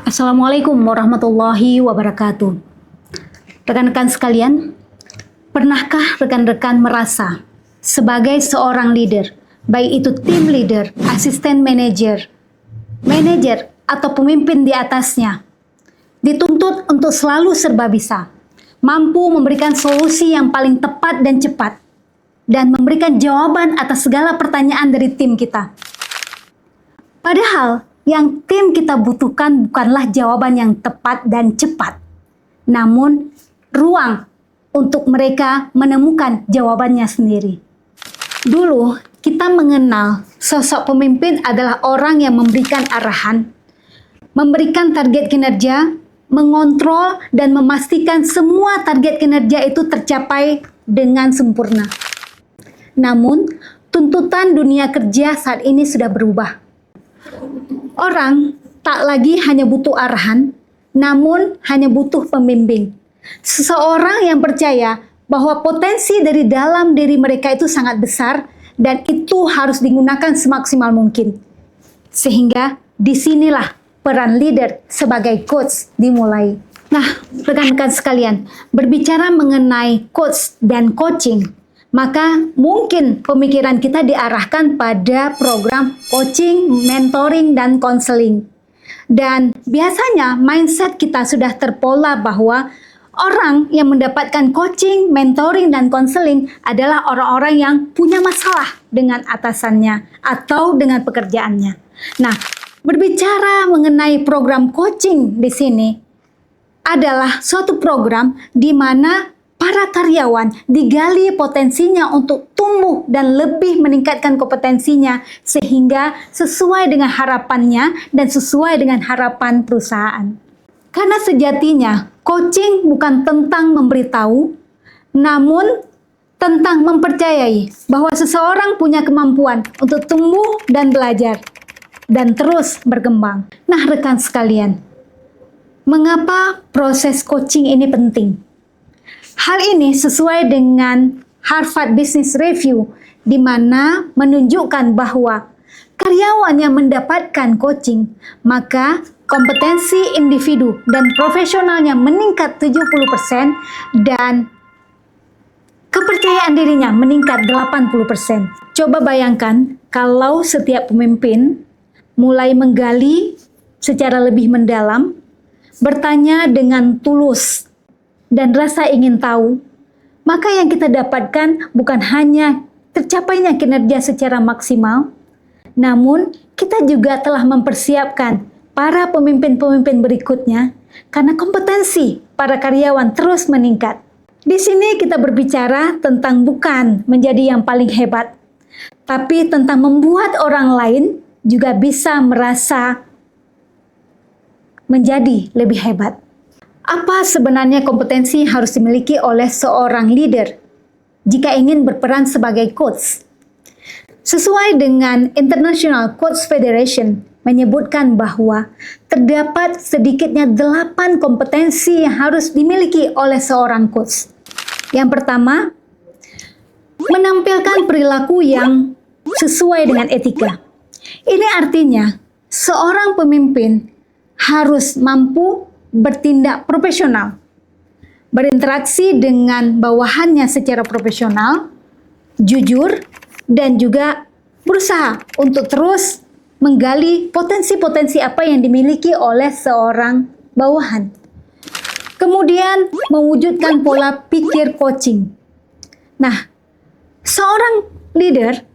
Assalamualaikum warahmatullahi wabarakatuh. Rekan-rekan sekalian, pernahkah rekan-rekan merasa sebagai seorang leader, baik itu tim leader, asisten manajer, atau pemimpin di atasnya, dituntut untuk selalu serba bisa, mampu memberikan solusi yang paling tepat dan cepat, dan memberikan jawaban atas segala pertanyaan dari tim kita. Padahal, yang tim kita butuhkan bukanlah jawaban yang tepat dan cepat, namun ruang untuk mereka menemukan jawabannya sendiri. Dulu, kita mengenal sosok pemimpin adalah orang yang memberikan arahan, memberikan target kinerja, mengontrol dan memastikan semua target kinerja itu tercapai dengan sempurna. Namun, tuntutan dunia kerja saat ini sudah berubah. Orang tak lagi hanya butuh arahan, namun hanya butuh pembimbing. Seseorang yang percaya bahwa potensi dari dalam diri mereka itu sangat besar dan itu harus digunakan semaksimal mungkin. Sehingga disinilah peran leader sebagai coach dimulai. Nah, rekan-rekan sekalian, berbicara mengenai coach dan coaching, maka mungkin pemikiran kita diarahkan pada program coaching, mentoring, dan konseling. Dan biasanya mindset kita sudah terpola bahwa orang yang mendapatkan coaching, mentoring, dan konseling adalah orang-orang yang punya masalah dengan atasannya atau dengan pekerjaannya. Nah, berbicara mengenai program coaching di sini adalah suatu program di mana para karyawan digali potensinya untuk tumbuh dan lebih meningkatkan kompetensinya sehingga sesuai dengan harapannya dan sesuai dengan harapan perusahaan. Karena sejatinya coaching bukan tentang memberitahu, namun tentang mempercayai bahwa seseorang punya kemampuan untuk tumbuh dan belajar dan terus berkembang. Nah, rekan sekalian, mengapa proses coaching ini penting? Hal ini sesuai dengan Harvard Business Review, di mana menunjukkan bahwa karyawan yang mendapatkan coaching, maka kompetensi individu dan profesionalnya meningkat 70% dan kepercayaan dirinya meningkat 80%. Coba bayangkan kalau setiap pemimpin mulai menggali secara lebih mendalam, bertanya dengan tulus, dan rasa ingin tahu, maka yang kita dapatkan bukan hanya tercapainya kinerja secara maksimal, namun kita juga telah mempersiapkan para pemimpin-pemimpin berikutnya karena kompetensi para karyawan terus meningkat. Di sini kita berbicara tentang bukan menjadi yang paling hebat, tapi tentang membuat orang lain juga bisa merasa menjadi lebih hebat. Apa sebenarnya kompetensi yang harus dimiliki oleh seorang leader jika ingin berperan sebagai coach? Sesuai dengan International Coach Federation menyebutkan bahwa terdapat sedikitnya 8 kompetensi yang harus dimiliki oleh seorang coach. Yang pertama, menampilkan perilaku yang sesuai dengan etika. Ini artinya seorang pemimpin harus mampu bertindak profesional, berinteraksi dengan bawahannya secara profesional, jujur, dan juga berusaha untuk terus menggali potensi-potensi apa yang dimiliki oleh seorang bawahan. Kemudian mewujudkan pola pikir coaching. Nah, seorang leader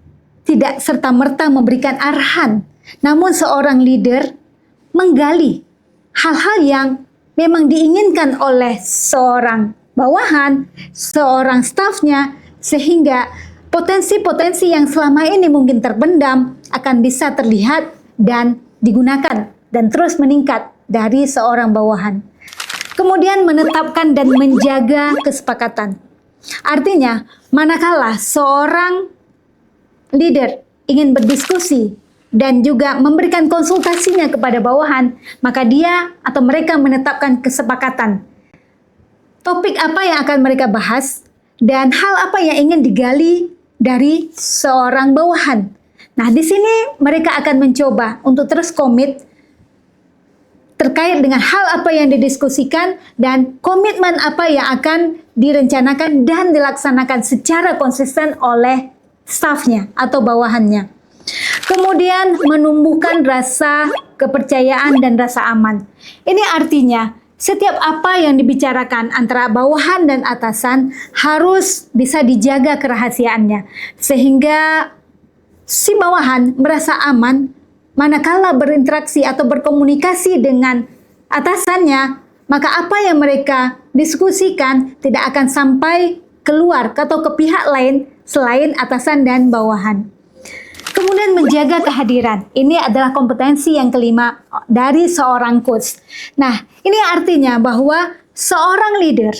tidak serta-merta memberikan arahan, namun seorang leader menggali hal-hal yang memang diinginkan oleh seorang bawahan, seorang stafnya, sehingga potensi-potensi yang selama ini mungkin terpendam akan bisa terlihat dan digunakan dan terus meningkat dari seorang bawahan. Kemudian menetapkan dan menjaga kesepakatan. Artinya, manakala seorang leader ingin berdiskusi dan juga memberikan konsultasinya kepada bawahan, maka dia atau mereka menetapkan kesepakatan. Topik apa yang akan mereka bahas dan hal apa yang ingin digali dari seorang bawahan. Nah, di sini mereka akan mencoba untuk terus komit terkait dengan hal apa yang didiskusikan dan komitmen apa yang akan direncanakan dan dilaksanakan secara konsisten oleh stafnya atau bawahannya. Kemudian menumbuhkan rasa kepercayaan dan rasa aman. Ini artinya setiap apa yang dibicarakan antara bawahan dan atasan harus bisa dijaga kerahasiaannya sehingga si bawahan merasa aman manakala berinteraksi atau berkomunikasi dengan atasannya, maka apa yang mereka diskusikan tidak akan sampai keluar atau ke pihak lain selain atasan dan bawahan. Kemudian menjaga kehadiran. Ini adalah kompetensi yang kelima dari seorang coach. Nah, ini artinya bahwa seorang leader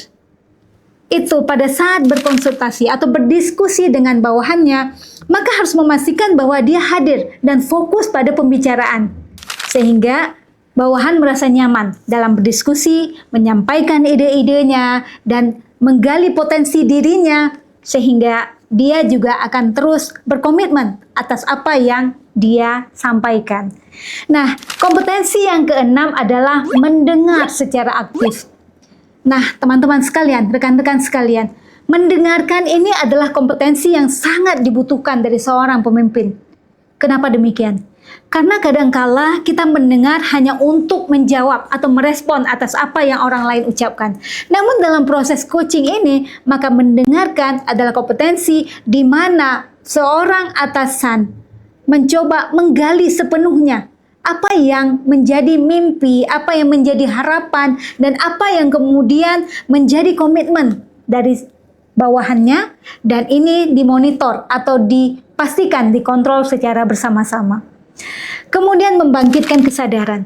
itu pada saat berkonsultasi atau berdiskusi dengan bawahannya, maka harus memastikan bahwa dia hadir dan fokus pada pembicaraan. Sehingga bawahan merasa nyaman dalam berdiskusi, menyampaikan ide-idenya, dan menggali potensi dirinya, sehingga dia juga akan terus berkomitmen atas apa yang dia sampaikan. Nah, kompetensi yang keenam adalah mendengar secara aktif. Nah, teman-teman sekalian, rekan-rekan sekalian, mendengarkan ini adalah kompetensi yang sangat dibutuhkan dari seorang pemimpin. Kenapa demikian? Karena kadangkala kita mendengar hanya untuk menjawab atau merespon atas apa yang orang lain ucapkan. Namun dalam proses coaching ini, maka mendengarkan adalah kompetensi di mana seorang atasan mencoba menggali sepenuhnya apa yang menjadi mimpi, apa yang menjadi harapan, dan apa yang kemudian menjadi komitmen dari bawahannya, dan ini dimonitor atau dipastikan dikontrol secara bersama-sama. Kemudian membangkitkan kesadaran.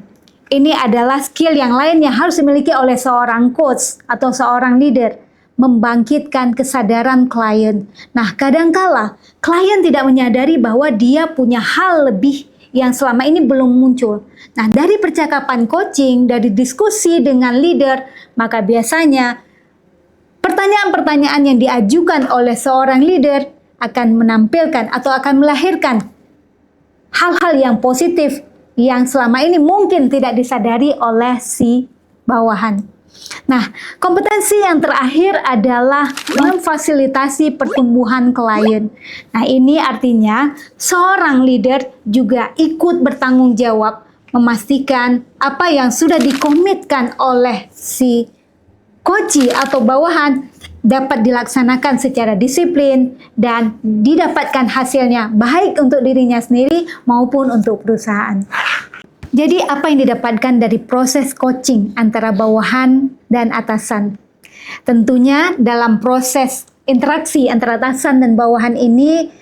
Ini adalah skill yang lain yang harus dimiliki oleh seorang coach atau seorang leader. Membangkitkan kesadaran klien. Nah, kadangkala klien tidak menyadari bahwa dia punya hal lebih yang selama ini belum muncul. Nah, dari percakapan coaching, dari diskusi dengan leader, maka biasanya pertanyaan-pertanyaan yang diajukan oleh seorang leader akan menampilkan atau akan melahirkan hal-hal yang positif yang selama ini mungkin tidak disadari oleh si bawahan. Nah, kompetensi yang terakhir adalah memfasilitasi pertumbuhan klien. Nah, ini artinya seorang leader juga ikut bertanggung jawab memastikan apa yang sudah dikomitkan oleh si coachee atau bawahan dapat dilaksanakan secara disiplin dan didapatkan hasilnya baik untuk dirinya sendiri maupun untuk perusahaan. Jadi apa yang didapatkan dari proses coaching antara bawahan dan atasan? Tentunya dalam proses interaksi antara atasan dan bawahan ini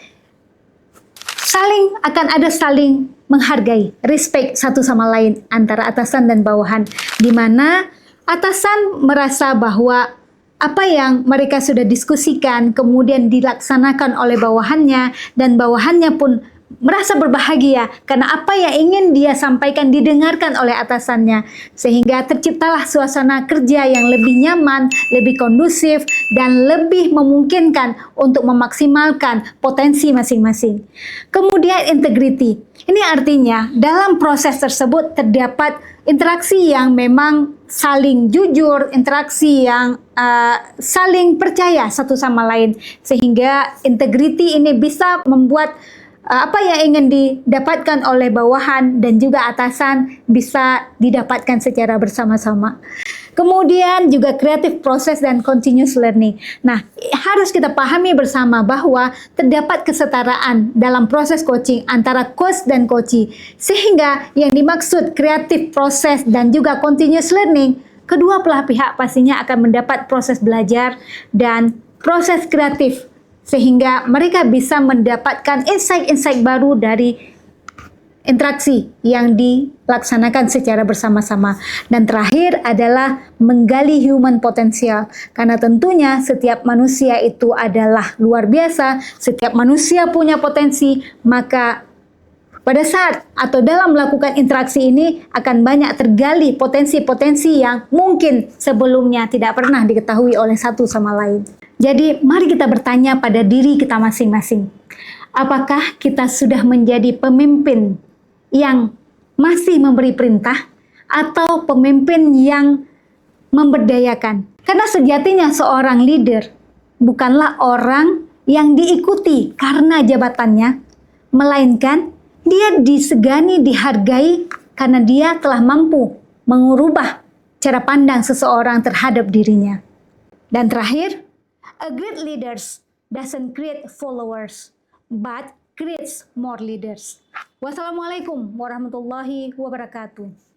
akan ada saling menghargai, respect satu sama lain antara atasan dan bawahan, di mana atasan merasa bahwa apa yang mereka sudah diskusikan kemudian dilaksanakan oleh bawahannya, dan bawahannya pun merasa berbahagia karena apa yang ingin dia sampaikan didengarkan oleh atasannya, sehingga terciptalah suasana kerja yang lebih nyaman, lebih kondusif, dan lebih memungkinkan untuk memaksimalkan potensi masing-masing. Kemudian integrity. Ini artinya dalam proses tersebut terdapat interaksi yang memang saling jujur, interaksi yang saling percaya satu sama lain, sehingga integrity ini bisa membuat apa yang ingin didapatkan oleh bawahan dan juga atasan bisa didapatkan secara bersama-sama. Kemudian juga creative process dan continuous learning. Nah, harus kita pahami bersama bahwa terdapat kesetaraan dalam proses coaching antara coach dan coachee, sehingga yang dimaksud creative process dan juga continuous learning, kedua belah pihak pastinya akan mendapat proses belajar dan proses kreatif, sehingga mereka bisa mendapatkan insight-insight baru dari interaksi yang dilaksanakan secara bersama-sama. Dan terakhir adalah menggali human potensial, karena tentunya setiap manusia itu adalah luar biasa, setiap manusia punya potensi, maka pada saat atau dalam melakukan interaksi ini akan banyak tergali potensi-potensi yang mungkin sebelumnya tidak pernah diketahui oleh satu sama lain. Jadi mari kita bertanya pada diri kita masing-masing. Apakah kita sudah menjadi pemimpin yang masih memberi perintah atau pemimpin yang memberdayakan. Karena sejatinya seorang leader bukanlah orang yang diikuti karena jabatannya, melainkan dia disegani, dihargai karena dia telah mampu mengubah cara pandang seseorang terhadap dirinya. Dan terakhir, a great leaders doesn't create followers, but creates more leaders. Wassalamualaikum warahmatullahi wabarakatuh.